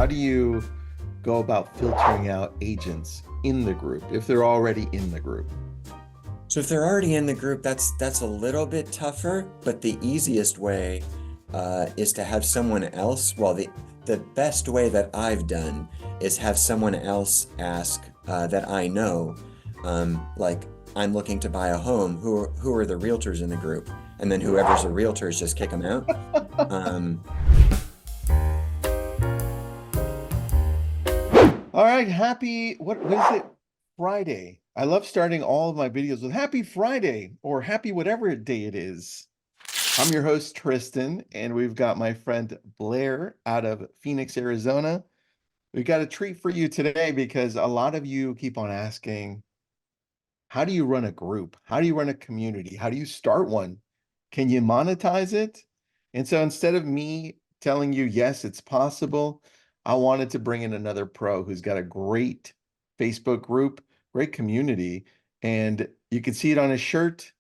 how do you go about filtering out agents in the group if they're already in the group? So if they're already in the group, that's a little bit tougher, but the easiest way is to have someone else. Well, the best way that I've done is have someone else ask that I know, like I'm looking to buy a home. Who are the realtors in the group? And then whoever's a realtor is just kick them out. Um, All right, what is it? Friday. I love starting all of my videos with happy Friday or happy whatever day it is. I'm your host, Tristan, and we've got my friend Blair out of Phoenix, Arizona. We've got a treat for you today because a lot of you keep on asking, how do you run a group? How do you run a community? How do you start one? Can you monetize it? And so instead of me telling you, yes, it's possible, I wanted to bring in another pro who's got a great Facebook group, great community. And you can see it on his shirt,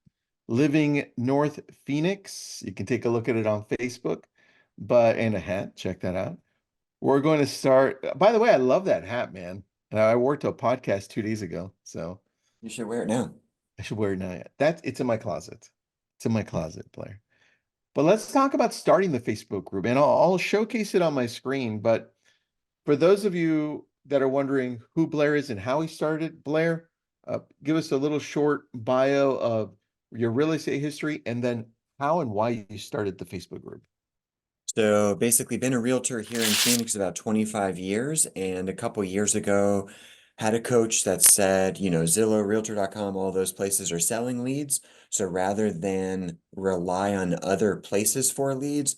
Living North Phoenix. You can take a look at it on Facebook, and a hat. Check that out. We're going to start. By the way, I love that hat, man. And I worked a podcast 2 days ago, so you should wear it now. I should wear it now. It's in my closet. It's in my closet, Blair. But let's talk about starting the Facebook group, and I'll showcase it on my screen. But for those of you that are wondering who Blair is and how he started, Blair, give us a little short bio of your real estate history and then how and why you started the Facebook group. So basically been a realtor here in Phoenix about 25 years, and a couple years ago had a coach that said, Zillow, Realtor.com, all those places are selling leads. So rather than rely on other places for leads,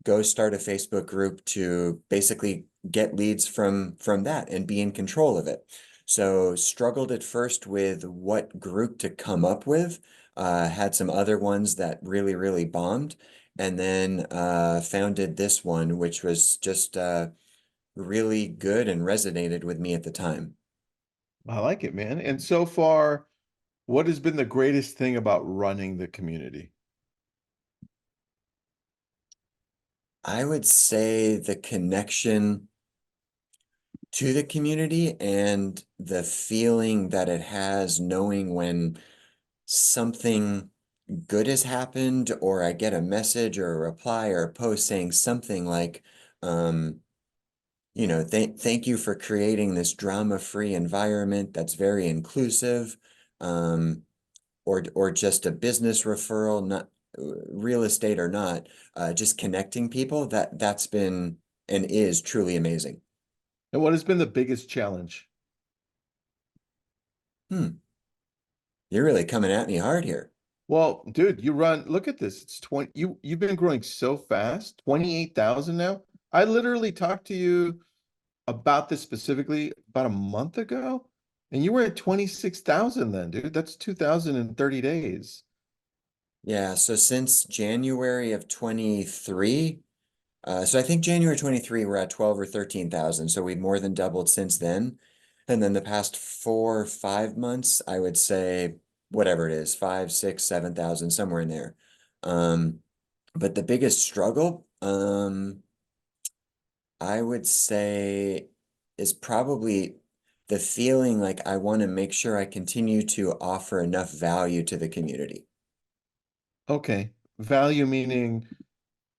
go start a Facebook group to basically get leads from that and be in control of it. So struggled at first with what group to come up with. Had some other ones that really, really bombed, and then founded this one, which was just really good and resonated with me at the time. I like it, man. And so far, what has been the greatest thing about running the community? I would say the connection to the community and the feeling that it has knowing when something good has happened, or I get a message or a reply or a post saying something like, um, thank you for creating this drama-free environment that's very inclusive, um, or just a business referral, not real estate or not, just connecting people, that's been and is truly amazing. And what has been the biggest challenge? Hmm, you're really coming at me hard here. Well, dude, look at this. It's 20, you've been growing so fast, 28,000 now. I literally talked to you about this specifically about a month ago, and you were at 26,000 then, dude. That's 2,000 in 30 days. Yeah, so since January of 23, so I think January 23, we're at 12 or 13,000. So we've more than doubled since then. And then the past 4 or 5 months, I would say whatever it is, 5, 6, 7,000, somewhere in there. Um, but the biggest struggle, I would say is probably the feeling like I want to make sure I continue to offer enough value to the community. Okay. Value meaning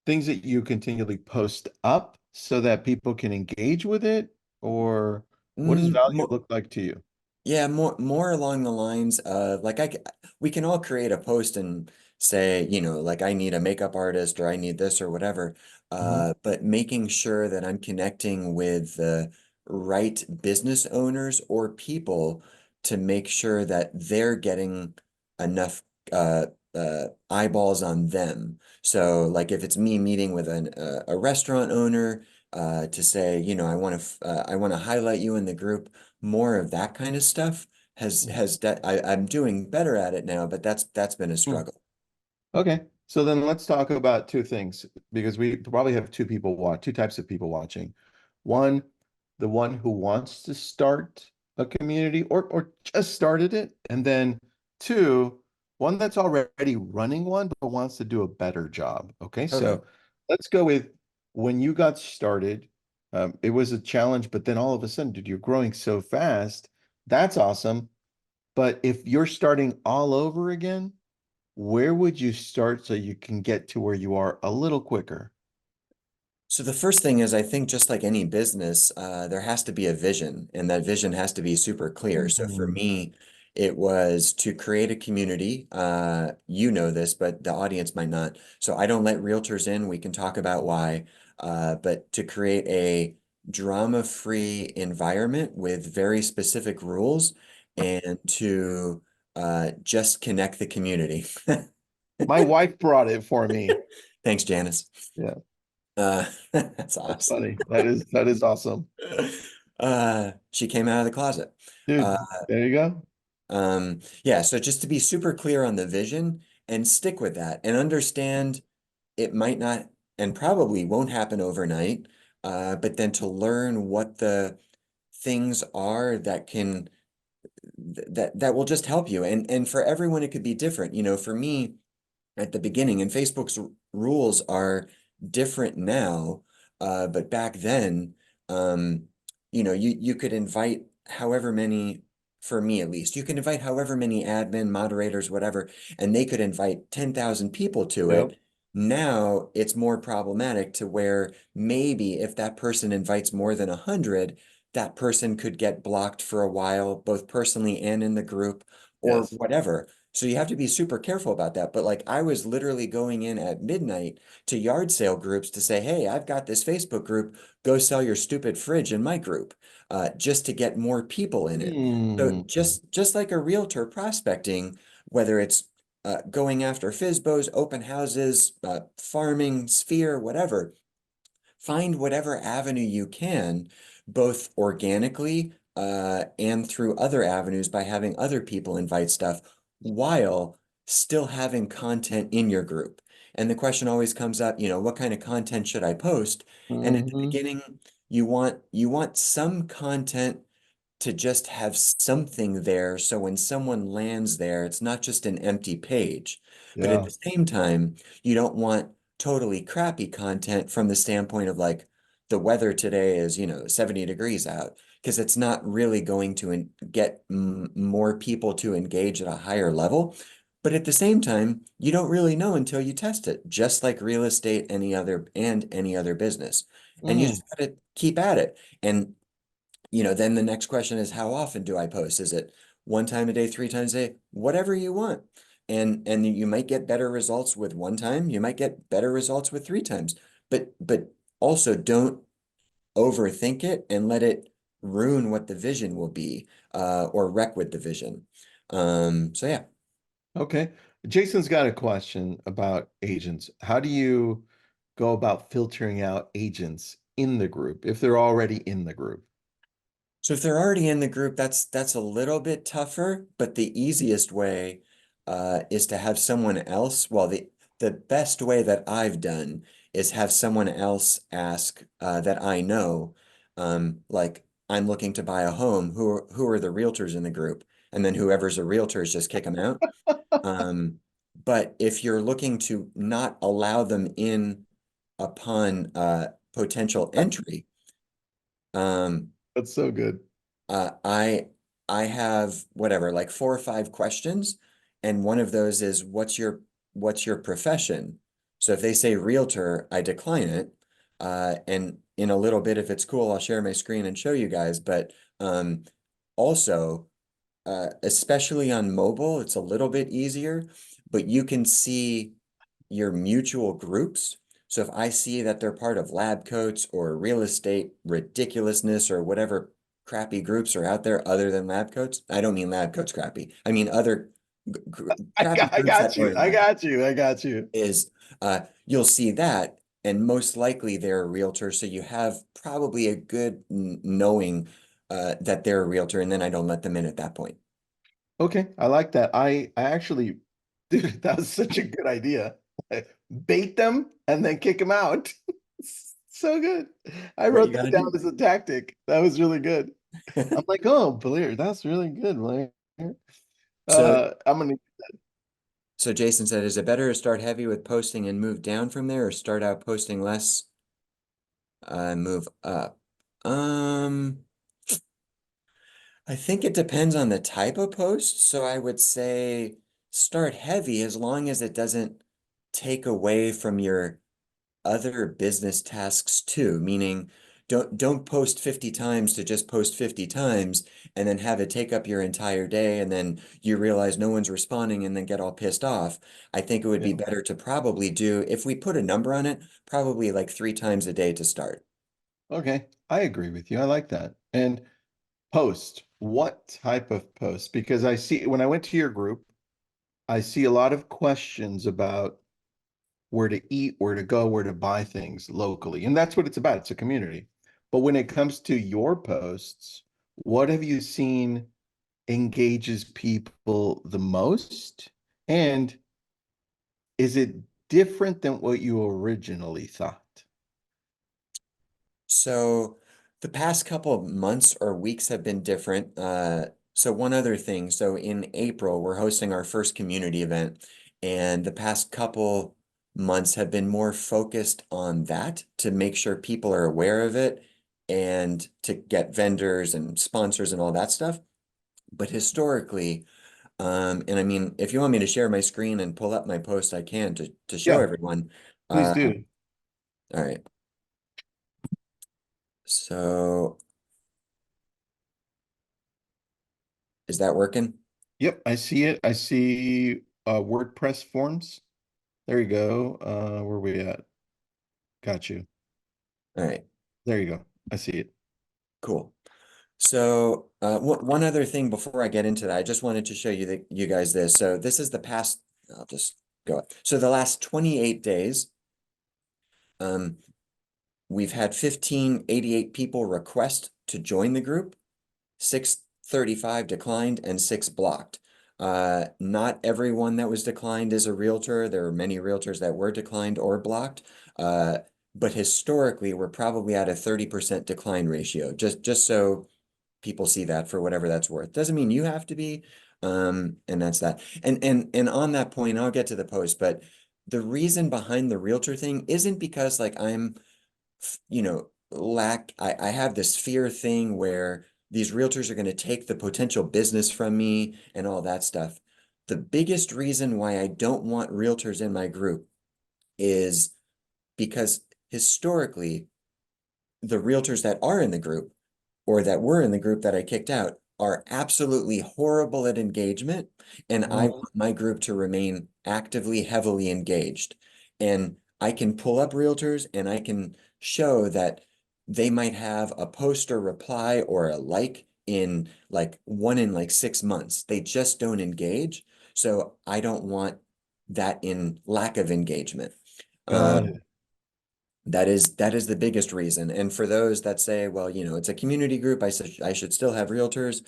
things that you continually post up so that people can engage with it, or what does value More, look like to you? Yeah, more along the lines of like we can all create a post and say, like I need a makeup artist or I need this or whatever. Mhm. But making sure that I'm connecting with the right business owners or people to make sure that they're getting enough uh eyeballs on them. So like if it's me meeting with a restaurant owner to say, I want to highlight you in the group, more of that kind of stuff I'm doing better at it now, but that's been a Mhm. struggle. Okay. So then let's talk about two things because we probably have two types of people watching. One, the one who wants to start a community or just started it, and then two, one that's already running one but wants to do a better job. Okay. Okay. So let's go with when you got started, It was a challenge, but then all of a sudden, dude, you're growing so fast. That's awesome. But if you're starting all over again, where would you start so you can get to where you are a little quicker? So the first thing is, I think just like any business, there has to be a vision, and that vision has to be super clear. So for Mhm. me, it was to create a community. You know this, but the audience might not. So I don't let realtors in. We can talk about why. But to create a drama-free environment with very specific rules and to just connect the community. My wife brought it for me. Thanks, Janice. Yeah, That's that's awesome. funny. That is awesome. She came out of the closet. Uh, Dude, there you go. yeah, so just to be super clear on the vision and stick with that and understand it might not and probably won't happen overnight, but then to learn what the things are that can that will just help you. And for everyone, it could be different. You know, for me, at the beginning, and Facebook's rules are different now, but back then, um, you could invite however many, for me at least, you can invite however many admin, moderators, whatever, and they could invite 10,000 people to Yep. it. Now it's more problematic to where maybe if that person invites more than 100, that person could get blocked for a while, both personally and in the group or Yes. whatever. So you have to be super careful about that. But like I was literally going in at midnight to yard sale groups to say, hey, I've got this Facebook group. Go sell your stupid fridge in my group, just to get more people in it. So Hmm. just like a realtor prospecting, whether it's going after FISBOs, open houses, farming, sphere, whatever, find whatever avenue you can, both organically and through other avenues by having other people invite stuff while still having content in your group. And the question always comes up, what kind of content should I post? And at the Hmm. beginning, you want some content to just have something there. So when someone lands there, it's not just an empty page. But at Yeah. the same time, you don't want totally crappy content from the standpoint of like the weather today is, 70 degrees out, because it's not really going to get more people to engage at a higher level. But at the same time, you don't really know until you test it, just like real estate, any other business. And you Mm. just got to keep at it. And then the next question is, how often do I post? Is it one time a day, three times a day, whatever you want? And you might get better results with one time. You might get better results with three times. But also don't overthink it and let it ruin what the vision will be, or wreck with the vision. So yeah. Okay. Jason's got a question about agents. How do you go about filtering out agents in the group if they're already in the group? So if they're already in the group, that's a little bit tougher, but the easiest way is to have someone else. Well, the best way that I've done is have someone else ask that I know, like I'm looking to buy a home. Who are the realtors in the group? And then whoever's a realtor is just kick them out. Um, but if you're looking to not allow them in upon potential entry, um, That's so good. uh, I I have whatever, like 4 or 5 questions, and one of those is what's your profession? So if they say realtor, I decline it. And in a little bit, if it's cool, I'll share my screen and show you guys. But also, especially on mobile, it's a little bit easier, but you can see your mutual groups. So if I see that they're part of lab coats or real estate ridiculousness or whatever crappy groups are out there other than lab coats, I don't mean lab coats crappy. I mean other crappy I groups that got you. aren't I lab got you. I got you. is you'll see that, and most likely they're a realtor, so you have probably a good knowing that they're a realtor, and then I don't let them in at that point. Okay, I like that. I actually, dude, that was such a good idea. Bait them and then kick them out. So good. I What you wrote got that to down do. as a tactic. That was really good. I'm like, oh, Blair, that's really good, Blair. So I'm gonna. So Jason said, is it better to start heavy with posting and move down from there, or start out posting less, and move up? Um, I think it depends on the type of post. So I would say start heavy as long as it doesn't take away from your other business tasks too, meaning don't post 50 times to just post 50 times and then have it take up your entire day and then you realize no one's responding and then get all pissed off. I think it would be Yeah. better to probably do, if we put a number on it, probably like 3 times a day to start. Okay. I agree with you. I like that. And post, what type of post? Because I see when I went to your group, I see a lot of questions about where to eat, where to go, where to buy things locally. And that's what it's about. It's a community. But when it comes to your posts, what have you seen engages people the most? And is it different than what you originally thought? So the past couple of months or weeks have been different. So one other thing. So in April, we're hosting our first community event, and the past couple months have been more focused on that to make sure people are aware of it and to get vendors and sponsors and all that stuff. But historically, and I mean, if you want me to share my screen and pull up my post, I can to show Yeah, everyone. please Uh, do. all right. So is that working? Yep, I see it. I see WordPress forms. There you go. Where are we at? Got you. All right, There you go. I see it. cool. So, one other thing before I get into that, I just wanted to show you guys this. So this is the past, I'll just go. So the last 28 days, um, we've had 1588 people request to join the group, 635 declined, and 6 blocked. Not everyone that was declined is a realtor. There are many realtors that were declined or blocked. Uh, but historically, we're probably at a 30% decline ratio, just so people see that for whatever that's worth. Doesn't mean you have to be. And that's that. And on that point, I'll get to the post, but the reason behind the realtor thing isn't because like I'm, I have this fear thing where these realtors are going to take the potential business from me and all that stuff. The biggest reason why I don't want realtors in my group is because historically, the realtors that are in the group or that were in the group that I kicked out are absolutely horrible at engagement. And I Mhm. want my group to remain actively, heavily engaged. And I can pull up realtors and I can show that they might have a post or reply or a like in like one in like 6 months. They just don't engage. So I don't want that in lack of engagement. Got Um, it. that is the biggest reason. And for those that say, well, it's a community group, I should still have realtors.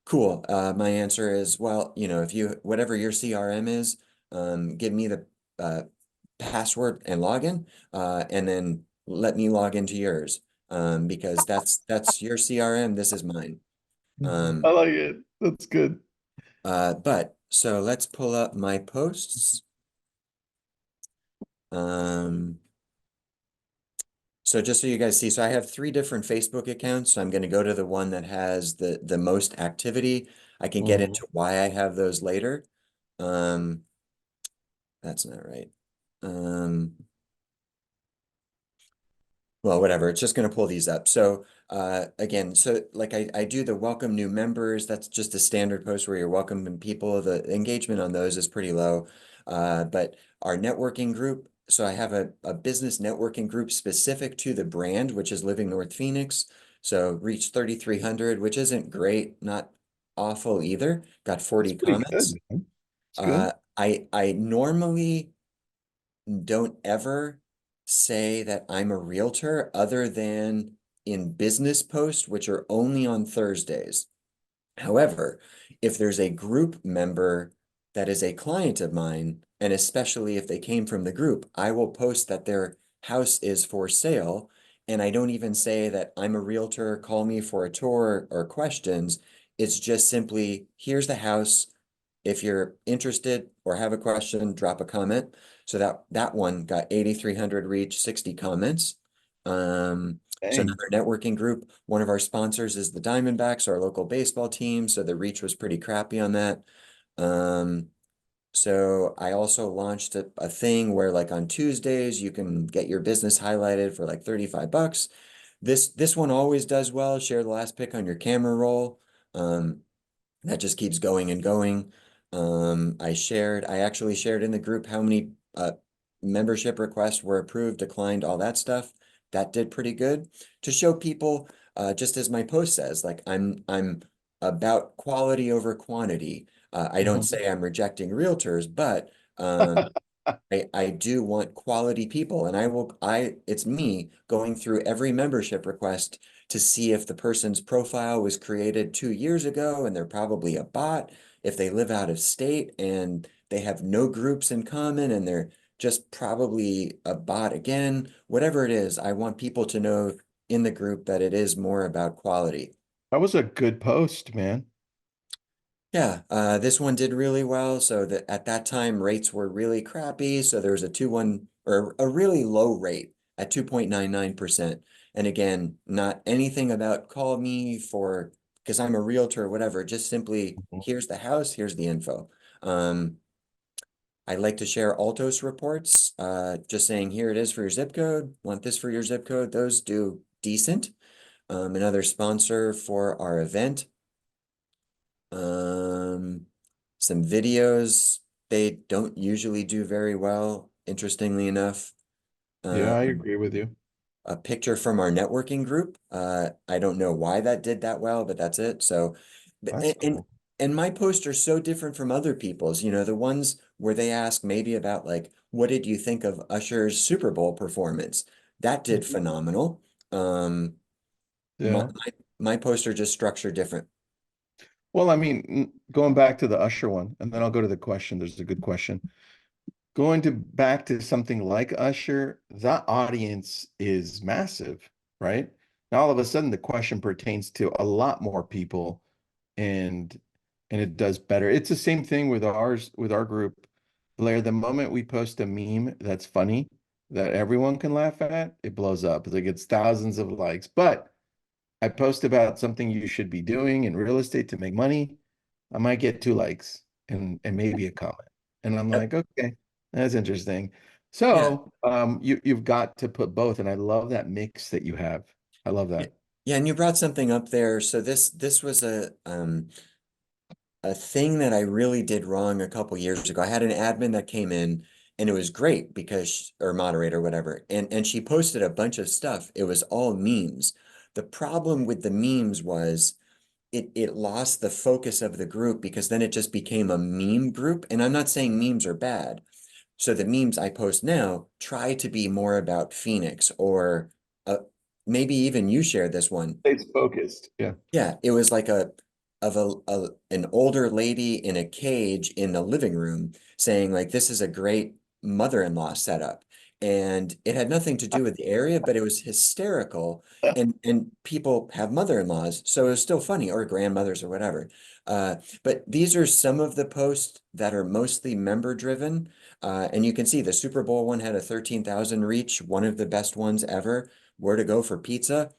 Cool. My answer is, well, if you whatever your CRM is, give me the password and login, and then let me log into yours. Because that's your CRM, this is mine. I Um, like it. That's good. but so let's pull up my posts. Um, So just so you guys see, so I have 3 different Facebook accounts. So I'm going to go to the one that has the most activity. I can get Mhm. into why I have those later. Um, that's not right. Um, well, whatever. It's just going to pull these up. So again, so like I do the welcome new members. That's just a standard post where you're welcoming people. The engagement on those is pretty low. But our networking group, so I have a business networking group specific to the brand, which is Living North Phoenix. So reached 3,300, which isn't great, not awful either. Got It's 40 pretty good, comments. man. It's good. I normally don't ever say that I'm a realtor other than in business posts, which are only on Thursdays. However, if there's a group member that is a client of mine, and especially if they came from the group, I will post that their house is for sale. And I don't even say that I'm a realtor, call me for a tour or questions. It's just simply, here's the house. If you're interested or have a question, drop a comment. So that one got 8,300 reach, 60 comments. So Dang. another networking group. One of our sponsors is the Diamondbacks, our local baseball team. So the reach was pretty crappy on that. Um, so I also launched a thing where like on Tuesdays, you can get your business highlighted for like 35 bucks. This one always does well. Share the last pick on your camera roll. That just keeps going and going. I actually shared in the group how many membership requests were approved, declined, all that stuff. That did pretty good to show people, just as my post says, like I'm about quality over quantity. I don't Mhm. say I'm rejecting realtors, but I do want quality people, and it's me going through every membership request to see if the person's profile was created 2 years ago and they're probably a bot, if they live out of state and they have no groups in common and they're just probably a bot again, whatever it is, I want people to know in the group that it is more about quality. That was a good post, man. Yeah, this one did really well. So that at that time rates were really crappy. So there was a 2-1 or a really low rate at 2.99%. And again, not anything about call me for because I'm a realtor or whatever, just simply Mhm. here's the house, here's the info. Um, I like to share Altos reports, just saying here it is for your zip code, want this for your zip code. Those do decent. Another sponsor for our event. Um, some videos, they don't usually do very well, interestingly enough. Yeah, I Um, agree with you. a picture from our networking group. I don't know why that did that well, but that's it. So, That's cool. and my posts are so different from other people's, the ones where they ask maybe about like, what did you think of Usher's Super Bowl performance? That did Mhm. phenomenal. Um, my, Yeah. my, my posts are just structured different. Well, I mean, going back to the Usher one, and then I'll go to the question. There's a good question. Going to back to something like Usher, that audience is massive, right? Now all of a sudden the question pertains to a lot more people and it does better. It's the same thing with our group. Blair, the moment we post a meme that's funny that everyone can laugh at, it blows up. It gets thousands of likes. But I post about something you should be doing in real estate to make money, I might get 2 likes and maybe a comment. And I'm Yep. like, okay, that's interesting. Yeah. So you've got to put both, and I love that mix that you have. I love Yeah, that. yeah, and you brought something up there. So this was a thing that I really did wrong a couple years ago. I had an admin that came in and it was great because or moderator, whatever. And she posted a bunch of stuff. It was all memes. The problem with the memes was it lost the focus of the group because then it just became a meme group. And I'm not saying memes are bad. So the memes I post now try to be more about Phoenix or uh, maybe even you shared this one. It's focused. Yeah. Yeah, it was like an older lady in a cage in the living room saying like this is a great mother-in-law setup. And it had nothing to do with the area, but it was hysterical. And people have mother-in-laws, so it was still funny, or grandmothers or whatever. But these are some of the posts that are mostly member driven. And you can see the Super Bowl one had a 13,000 reach, one of the best ones ever. Where to go for pizza?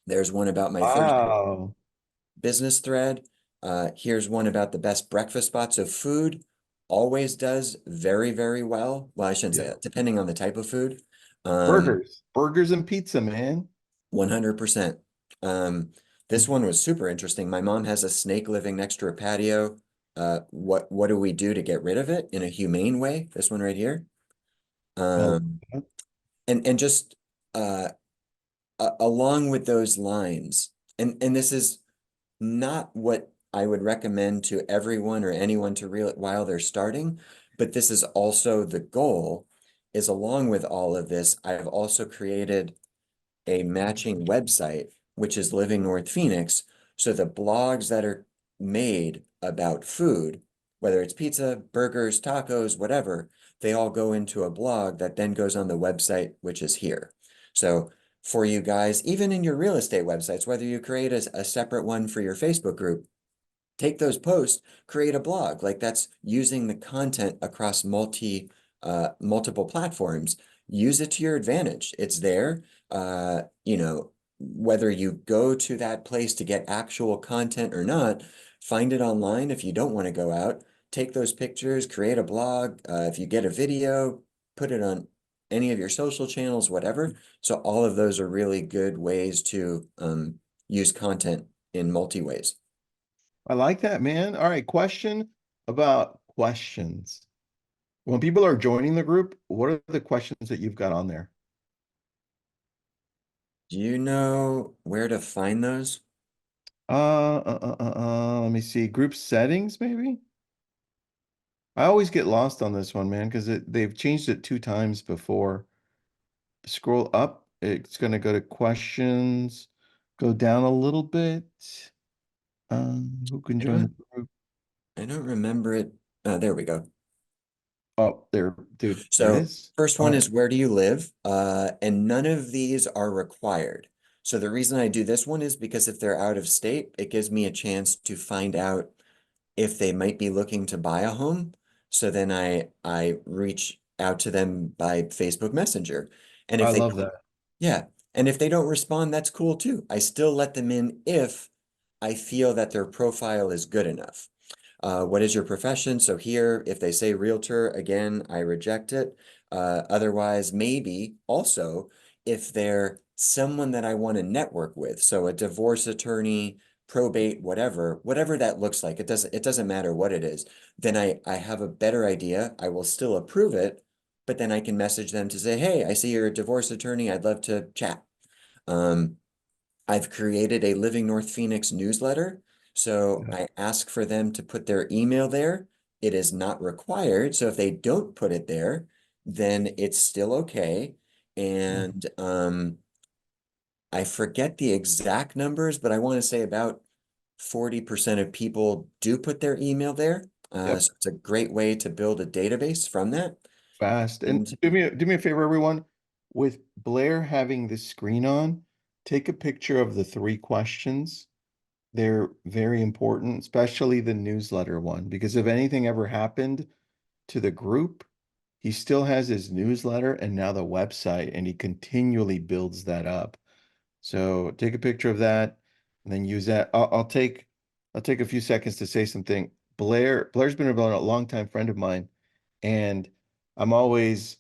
There's one about my first Wow. business thread. Here's one about the best breakfast spots of food. Always does very, very well. Well, I shouldn't say Yeah. that, depending on the type of food. Um, Burgers and pizza, man. 100%. Um, this one was super interesting. My mom has a snake living next to her patio. What do we do to get rid of it in a humane way? This one right here. I love Um, that. and just uh, along with those lines, and this is not what I would recommend to everyone or anyone to real while they're starting, but this is also the goal, is along with all of this, I've also created a matching website, which is Living North Phoenix. So the blogs that are made about food, whether it's pizza, burgers, tacos, whatever, they all go into a blog that then goes on the website, which is here. So for you guys, even in your real estate websites, whether you create a separate one for your Facebook group, take those posts, create a blog. Like that's using the content across multiple platforms. Use it to your advantage. It's there. whether you go to that place to get actual content or not, find it online if you don't want to go out, take those pictures, create a blog. If you get a video, put it on any of your social channels, whatever. So all of those are really good ways to use content in multi ways. I like that, man. All right, question about questions. When people are joining the group, what are the questions that you've got on there? Do you know where to find those? Let me see. Group settings, maybe? I always get lost on this one, man, because they've changed it 2 times before. Scroll up, it's going to go to questions. Go down a little bit. Who can I join the don't group? I don't remember it. There we go. Oh, there, dude, there it So is. first All one right. is where do you live? And none of these are required. So the reason I do this one is because if they're out of state, it gives me a chance to find out if they might be looking to buy a home. So then I reach out to them by Facebook Messenger. And if I they love don't, that. yeah. And if they don't respond, that's cool too. I still let them in if I feel that their profile is good enough. What is your profession? So here, if they say realtor, again, I reject it. Otherwise, maybe also if they're someone that I want to network with, so a divorce attorney, probate, whatever that looks like, it doesn't matter what it is, then I have a better idea. I will still approve it, but then I can message them to say, hey, I see you're a divorce attorney. I'd love to chat. Um, I've created a Living North Phoenix newsletter. So Yeah. I ask for them to put their email there. It is not required. So if they don't put it there, then it's still okay. Mhm. And I forget the exact numbers, but I want to say about 40% of people do put their email there. Yep. So it's a great way to build a database from that. Fast. And And do me a favor, everyone. With Blair having the screen on, take a picture of the 3 questions. They're very important, especially the newsletter one, because if anything ever happened to the group, he still has his newsletter and now the website, and he continually builds that up. So take a picture of that and then use that. I'll take a few seconds to say something. Blair's been a long time friend of mine, and I'm always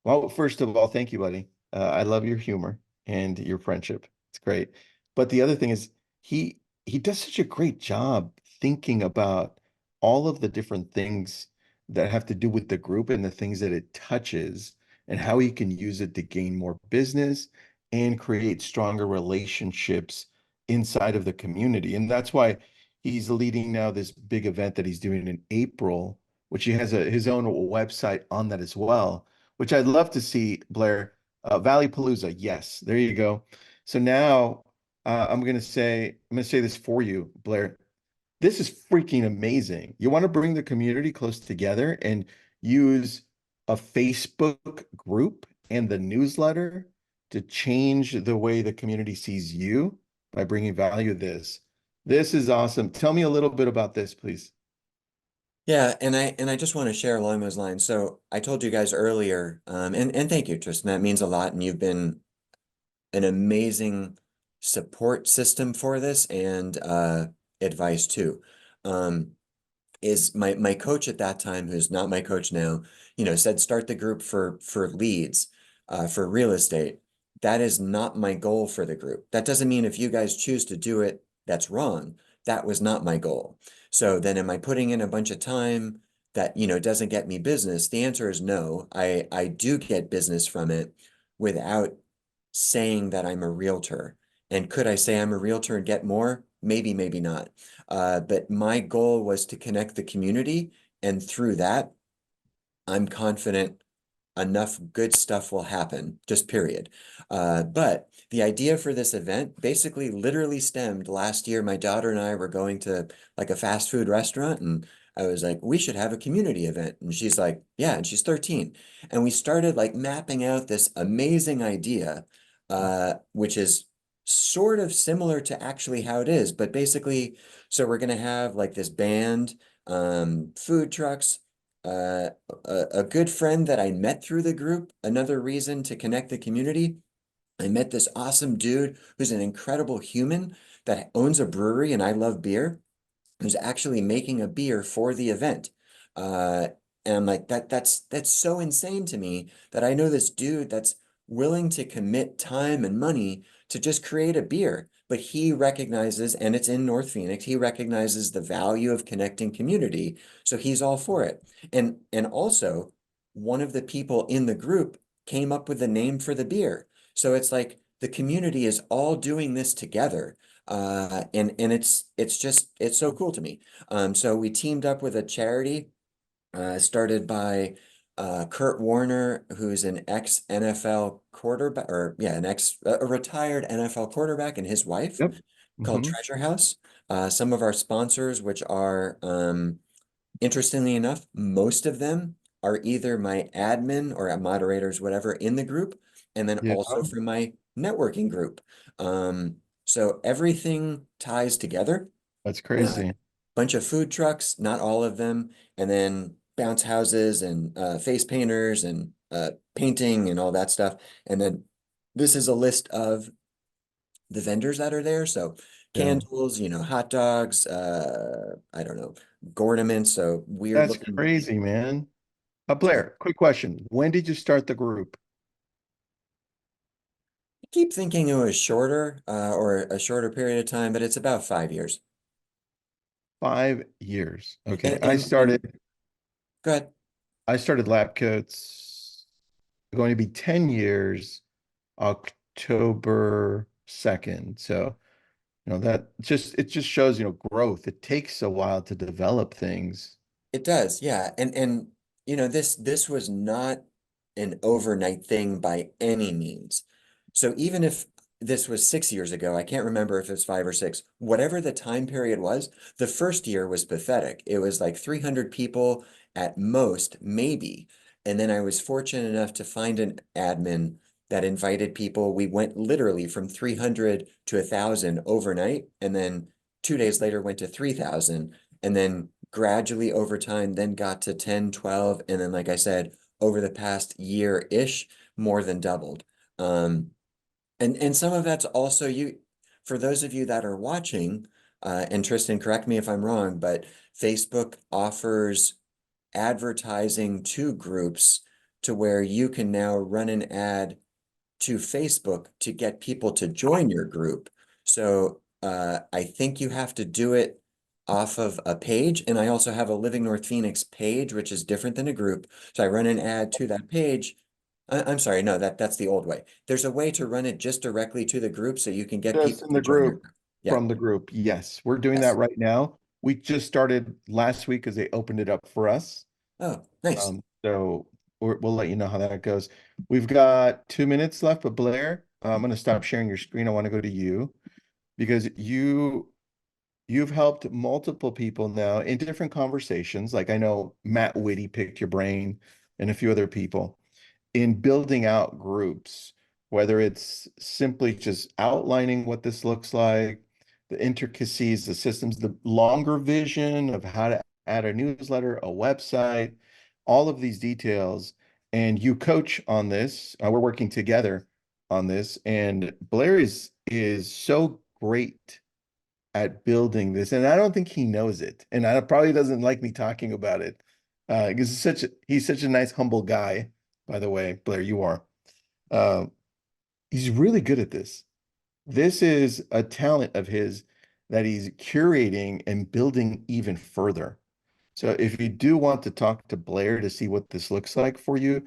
well, first of all, thank you, buddy. I love your humor and your friendship. It's great. But the other thing is he does such a great job thinking about all of the different things that have to do with the group and the things that it touches and how he can use it to gain more business and create stronger relationships inside of the community. And that's why he's leading now this big event that he's doing in April, which he has his own website on that as well, which I'd love to see, Blair. Valley Palooza, yes, there you go. So now I'm gonna say this for you, Blair. This is freaking amazing. You want to bring the community close together and use a Facebook group and the newsletter to change the way the community sees you by bringing value to this. This is awesome. Tell me a little bit about this, please. yeah, and I just want to share along those lines. So I told you guys earlier, and thank you, Tristan. That means a lot, and you've been an amazing support system for this and advice too. Um, is my coach at that time, who's not my coach now, said start the group for leads, for real estate. That is not my goal for the group. That doesn't mean if you guys choose to do it, that's wrong. That was not my goal. So then am I putting in a bunch of time that, doesn't get me business? The answer is no. I do get business from it without saying that I'm a realtor. And could I say I'm a realtor and get more? Maybe, maybe not. But my goal was to connect the community, and through that, I'm confident enough good stuff will happen, just period. But the idea for this event basically literally stemmed last year. My daughter and I were going to like a fast food restaurant, and I was like, we should have a community event. And she's like, yeah, and she's 13. And we started like mapping out this amazing idea, which is sort of similar to actually how it is, but basically, so we're gonna have like this band, food trucks, uh, a good friend that I met through the group, another reason to connect the community, I met this awesome dude who's an incredible human that owns a brewery, and I love beer, who's actually making a beer for the event. Uh, and I'm like, that's so insane to me that I know this dude that's willing to commit time and money to just create a beer. But he recognizes, and it's in North Phoenix, he recognizes the value of connecting community. So he's all for it. And also, one of the people in the group came up with the name for the beer. So it's like the community is all doing this together. And it's just it's so cool to me. So we teamed up with a charity started by Kurt Warner, who's an ex NFL quarterback, or yeah, a retired NFL quarterback, and his wife, Yep. called Hmm. Treasure House. Some of our sponsors, which are interestingly enough, most of them are either my admin or moderators, whatever, in the group, and then Yeah. also from my networking group. Um, so everything ties together. That's Uh, crazy. Bunch of food trucks, not all of them, and then bounce houses and face painters and painting and all that stuff. And then this is a list of the vendors that are there. So Yeah. candles, hot dogs, I don't know, ornaments. So weird That's looking. crazy, man. Yeah, Blair, quick question. When did you start the group? I keep thinking it was shorter or a shorter period of time, but it's about 5 years. 5 years. Okay. And go ahead. I started lab coats going to be 10 years, October 2nd. So, that it just shows, growth. It takes a while to develop things. It does, yeah. And this was not an overnight thing by any means. So even if this was 6 years ago, I can't remember if it's 5 or 6, whatever the time period was, the first year was pathetic. It was like 300 people at most, maybe. And then I was fortunate enough to find an admin that invited people. We went literally from 300 to 1,000 overnight, and then 2 days later went to 3,000. And then gradually over time, then got to 10, 12, and then, like I said, over the past year-ish, more than doubled. And some of that's also for those of you that are watching, and Tristan, correct me if I'm wrong, but Facebook offers advertising to groups to where you can now run an ad to Facebook to get people to join your group. So I think you have to do it off of a page. And I also have a Living North Phoenix page, which is different than a group. So I run an ad to that page. I'm sorry, no, that's the old way. There's a way to run it just directly to the group so you can get Just people in to the join your group, group. Yeah. from the group. Yes, we're doing that Yes. right now. We just started last week because they opened it up for us. Oh, nice. So we'll let you know how that goes. We've got 2 minutes left, but Blair, I'm going to stop sharing your screen. I want to go to you because you've helped multiple people now in different conversations. Like I know Matt Whitty picked your brain and a few other people in building out groups, whether it's simply just outlining what this looks like, the intricacies, the systems, the longer vision of how to add a newsletter, a website, all of these details. And you coach on this. We're working together on this. And Blair is so great at building this, and I don't think he knows it, and I probably doesn't like me talking about it, because he's such a nice, humble guy. By the way, Blair, you are. Uh, he's really good at this. This is a talent of his that he's curating and building even further. So if you do want to talk to Blair to see what this looks like for you,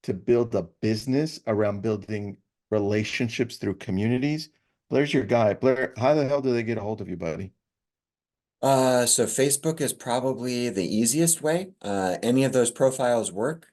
to build a business around building relationships through communities, Blair's your guy. Blair, how the hell do they get a hold of you, buddy? So Facebook is probably the easiest way. Any of those profiles work.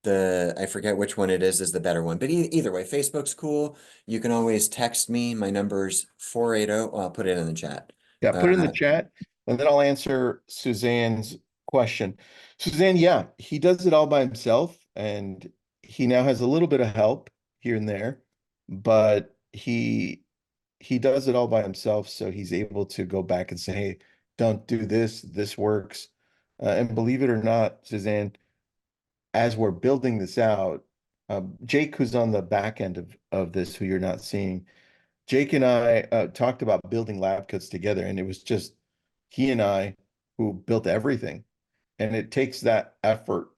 I forget which one it is the better one, but either way, Facebook's cool. You can always text me. My number's 480. I'll put it in the chat. Yeah, Uh, put it in the chat, and then I'll answer Suzanne's question. Suzanne, yeah, he does it all by himself, and he now has a little bit of help here and there, but he does it all by himself, so he's able to go back and say, "Hey, don't do this. This works." And believe it or not, Suzanne, as we're building this out, Jake, who's on the back end of this, who you're not seeing, Jake and I talked about building lab coats together, and it was just he and I who built everything. And it takes that effort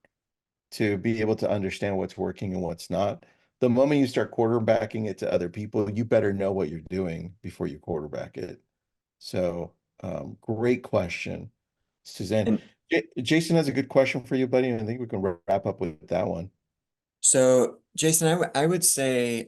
to be able to understand what's working and what's not. The moment you start quarterbacking it to other people, you better know what you're doing before you quarterback it. So, great question, Suzanne. And Jason has a good question for you, buddy, and I think we can wrap up with that one. so, Jason, I would say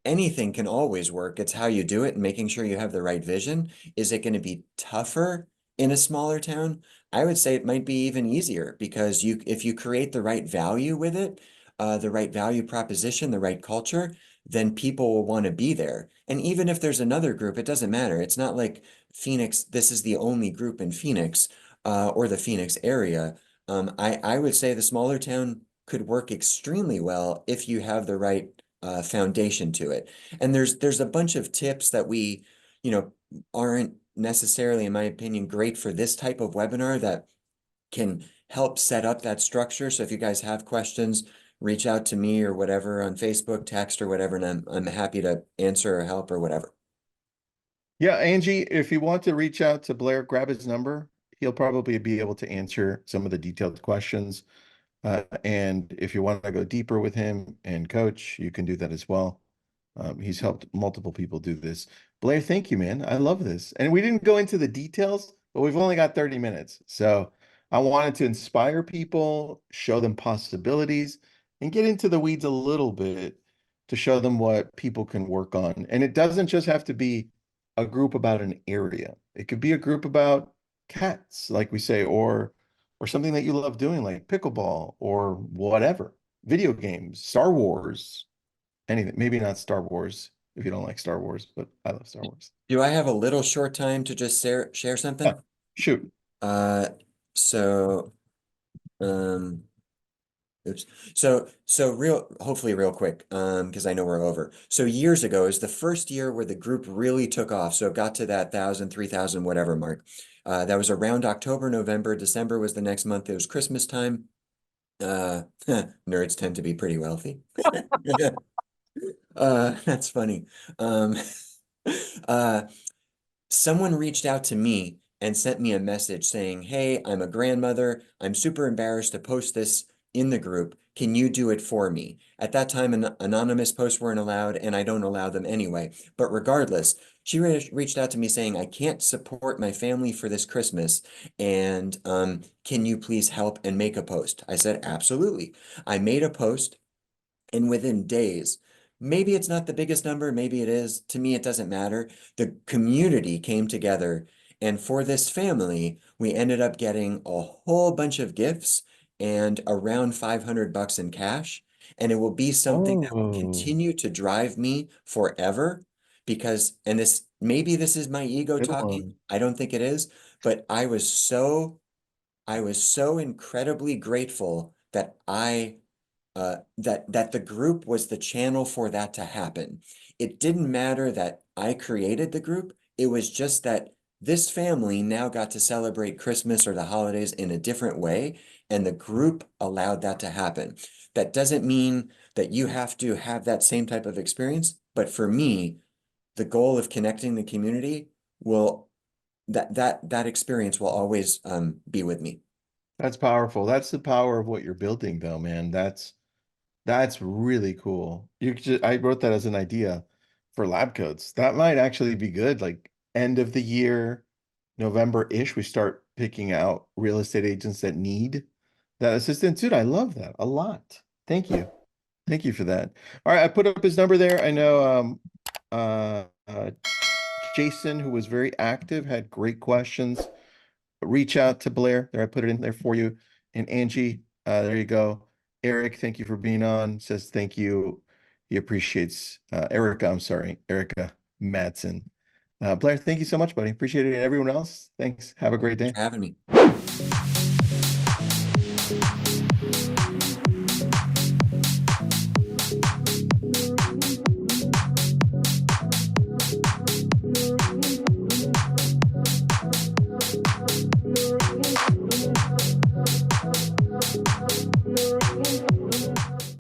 anything can always work. It's how you do it and making sure you have the right vision. Is it going to be tougher in a smaller town? I would say it might be even easier because if you create the right value with it, the right value proposition, the right culture, then people will want to be there. And even if there's another group, it doesn't matter. It's not like Phoenix, this is the only group in Phoenix, or the Phoenix area. I would say the smaller town could work extremely well if you have the right foundation to it. And there's a bunch of tips that we, you know, aren't necessarily, in my opinion, great for this type of webinar that can help set up that structure. So if you guys have questions, reach out to me or whatever on Facebook, text or whatever, and I'm happy to answer or help or whatever. Yeah, Angie, if you want to reach out to Blair, grab his number. He'll probably be able to answer some of the detailed questions. And if you want to go deeper with him and coach, you can do that as well. He's helped multiple people do this. Blair, thank you, man. I love this. And we didn't go into the details, but we've only got 30 minutes. So I wanted to inspire people, show them possibilities, and get into the weeds a little bit to show them what people can work on. And it doesn't just have to be a group about an area. It could be a group about cats, like we say, or something that you love doing, like pickleball or whatever, video games, Star Wars, anything. Maybe not Star Wars if you don't like Star Wars, but I love Star Wars. Do I have a little short time to just share Yeah, something? shoot. Uh, so, um, oops. So hopefully real quick, because I know we're over. So years ago is the first year where the group really took off. So it got to that 1,000, 3,000, whatever mark. That was around October, November, December was the next month. It was Christmas time. Nerds tend to be pretty wealthy. That's funny. Um, uh, someone reached out to me and sent me a message saying, "Hey, I'm a grandmother. I'm super embarrassed to post this in the group. Can you do it for me?" At that time, anonymous posts weren't allowed, and I don't allow them anyway. But regardless, she reached out to me saying, "I can't support my family for this Christmas, and can you please help and make a post?" I said, "Absolutely." I made a post. And within days, maybe it's not the biggest number, maybe it is. To me, it doesn't matter. The community came together. And for this family, we ended up getting a whole bunch of gifts and around 500 bucks in cash. And it will be something that will Oh, continue to drive me forever because, and this, maybe this is my ego good talking. one. I don't think it is, but I was so incredibly grateful that that the group was the channel for that to happen. It didn't matter that I created the group. It was just that this family now got to celebrate Christmas or the holidays in a different way, and the group allowed that to happen. That doesn't mean that you have to have that same type of experience, but for me, the goal of connecting the community will that experience will always be with me. That's powerful. That's the power of what you're building, though, man. That's really cool. I wrote that as an idea for lab coats. That might actually be good. Like end of the year, November-ish, we start picking out real estate agents that need that assistant. Dude, I love that a lot. Thank you. Thank you for that. All right, I put up his number there. I know uh, uh Jason, who was very active, had great questions. Reach out to Blair. There, I put it in there for you. And Angie, there you go. Eric, thank you for being on. Says thank you. He appreciates Erica. I'm sorry, Erica Madsen. Blair, thank you so much, buddy. Appreciate it. And everyone else, thanks. Have a great Thanks day. for having me.